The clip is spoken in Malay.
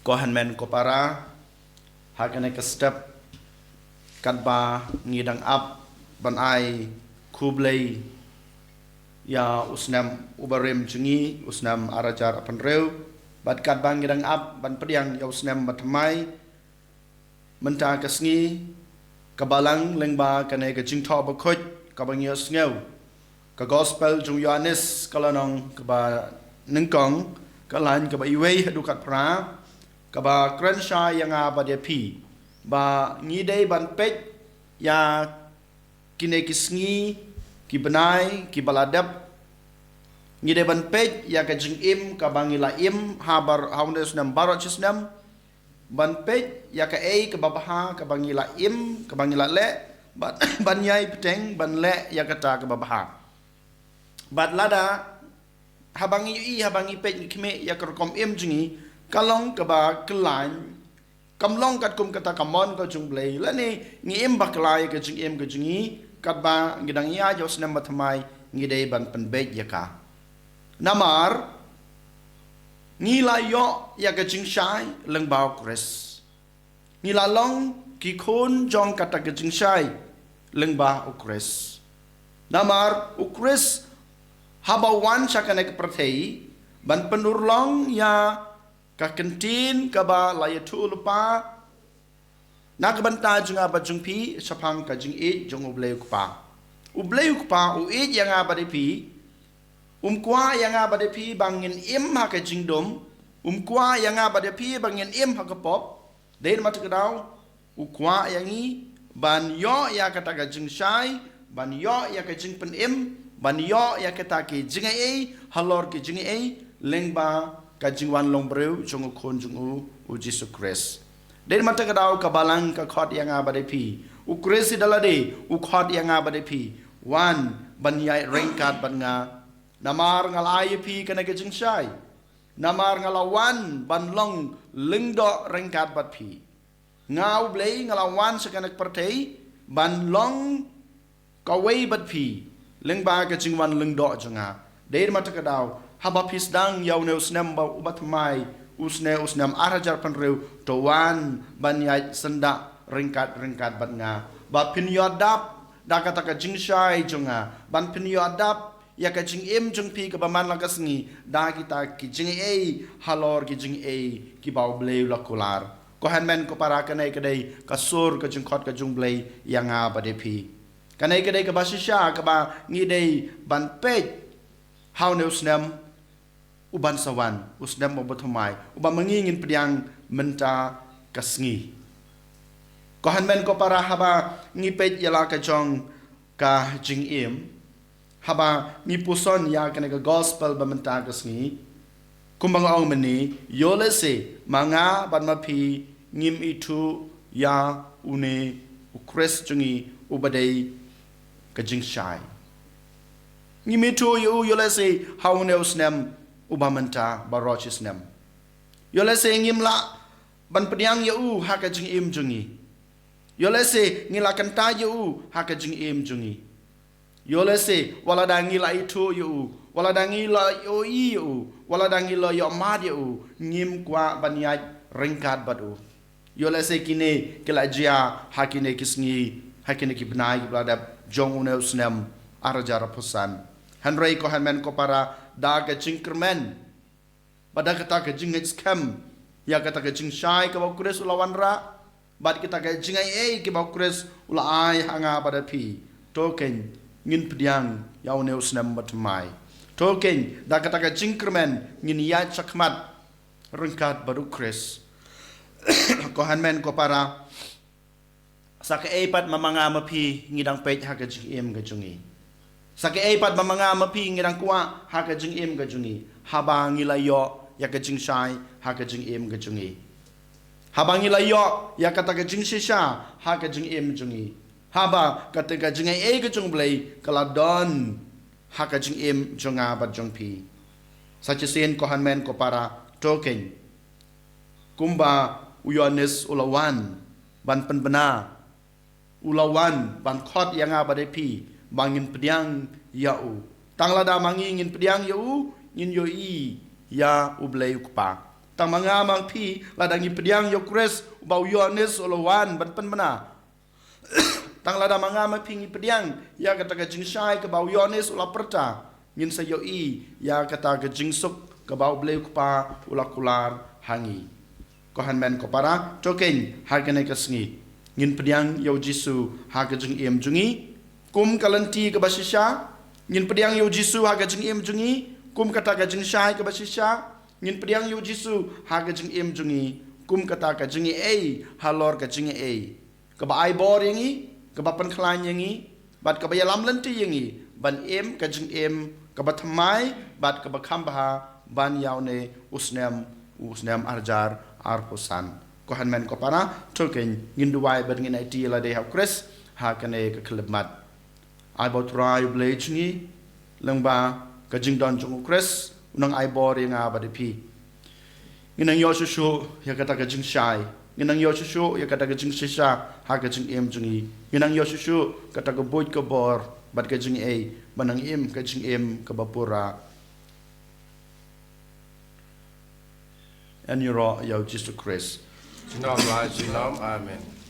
Kohan men ko para hakane ka step kadba ngidang up ban ai kublei ya usnam ubarem jungi usnam arajar apan reu bat kadba ngidang up ban pediang ya usnam batmai menta kasngi kabalang lengba kane ka jingtho ba khoj kabang ya sneu ka gospel jung Yohanes kalanong kaba nengkong kalan kaba iwei hadukat pra kaba krensha yang ba dia pi ba ngidei ban pej ya kine kisngi ki benai ki baladap ngidei ban pej ya ka jing im ka bangila im habar haundes nam barot chisnam ban pej ya ka ei ka babaha ka bangila im ka bangila le ban yai peteng ban le ya kata ka babaha bat lada habangi habangi pej kime ya kerkom im jingi kalong kaba kelan kamlong kat kum kata kamon ka jungblei lani ngi im baklai ka jing im ka jingi kat ba ngidang ya jos nam batmai ngidei ban penbej ya ka namar ngila yo ya ka jing shai leng bau kres ngila long ki khon jong kata ka jing shai leng ba ukres namar ukres habawan sakanek perthei ban penurlong ya ka kentin ka ba layatu lupa na ka banta junga ba jungpi sapang ka jing e jong ubleu pa u e yang ba de pi kwa yang ba de pi bangin im ha ka jing dom kwa yang ba de pi bangin im ha ka pop den mat ka daw kwa yang i ban yo ya ka ta ka jing shai ban yo ya ka jing pen im ban yo ya ka ta ki jing e halor ki jing e lengba ka jingwan long breu jong khon jong u Jesus Christ den mata ka daw ka balang ka khot yang ba de pi u Christ dalade u khot yang ba de pi wan ban yai rengkat ban nga namar ngalai pi kana ka jing shai namar ngalawan ban long lingdo rengkat bat pi ngau blei ngalawan sakanak pertei ban long kawai bat pi lengba ka jingwan lingdo jonga den mata ka daw haba pisdang yaw ne usnam ba ubat mai usnam arajar panreu towan banyai senda ringkat bat nga ba pin yodap da kata ka jingshai jonga ban pin yodap ya ka jing im jung pi ka baman la kasngi da kita ki jing e halor ki jing e ki bau bleu la kular ko hanmen ko para ka nei ka dei ka sur ka jing khot ka jung blei yanga ba de pi ka nei ka dei ka basisha ka ba ngi dei ban pej how ne usnam uban sawan usnam obathmai uba mangingin pediang menta kasngi ko hanmen ko para haba ngi pej yala ka jong ka jing im haba ngi puson ya kana ka gospel ba menta kasngi kumbang ong meni yole se manga ban mapi ngim itu ya une ukres jungi ubadei ka jing shai ngim itu yu yole se haune usnam ubamanta barochis nem yole se ngimla ban pediang yu haka jing im jungi yole se ngila kanta yu haka jing im jungi yole se wala ngila itu yu wala ngila yu wala ngila yo mad yu ngim kwa banyaj ringkat badu yole se kine kila jia hakine kisngi hakine kibnai bladap jong une usnem arajar pusan hanrei ko hanmen ko para da ka jingkermen pada kata ka jing scam ya kata ka jing shai ka bakures ulawan ra bad kita ka jing ai ke bakures ula ai hanga pada pi token ngin pediang ya une usnam batmai token da kata ka jingkermen ngin ya chakmat rengkat baru kres ko hanmen ko para saka epat mamanga mapi ngidang pej ha ka jing em ka jungi sake epat mamanga mapi ngirang kwa haka jing im ga jungi haba ngilayo ya ka jing shai haka jing im ga jungi haba ngilayo ya kata ka jing shisha haka jing im jungi haba kata ka jing e ga jung blai kala don haka jing im junga bat jung pi sache sen ko hanmen ko para token kumba uyones ulawan ban penbena ulawan ban khot yang ba de pi bangin pediang yau tang lada mangi ngin pediang yau ngin yo i ya ublei ukpa tang manga mang pi ladang ipediang yo kres bau yones olowan ban pen mana tang lada manga mang pi ipediang ya kata ka jingshai ke bau yones ula perta ngin sa yo I ya kata ka jingsuk ke bau bleu kupa ula kular hangi kohan men ko para token hagane ka sngi ngin pediang yo jisu haga jing em jungi kum kalanti ke basisha ngin pediang yo jisu haga jing em jungi kum kata ka jing shai ke basisha ngin pediang yo jisu haga jing em jungi kum kata ka jingi halor ka jingi ke ba ai bor yangi ke ba pan khlan yangi bat ke ba yalam lanti yangi ban em ka jing em ke ba thamai bat ke ba khamba ban yaune usnem arjar arposan kohan men ko para token nginduai ban ngin IT la de ha kres ha kane ka klebmat ai bo trai blage ni lengba ka jingdon jung kres unang ai bor nga ba de pi nginang yo shu ya kata ka jing shai nginang yo shu ya kata ka jing shisha ha ka jing em jungi nginang yo shu kata ka boit ka bor bat ka jing banang em ka jing em ka bapura and you're Jesus Christ. Amen.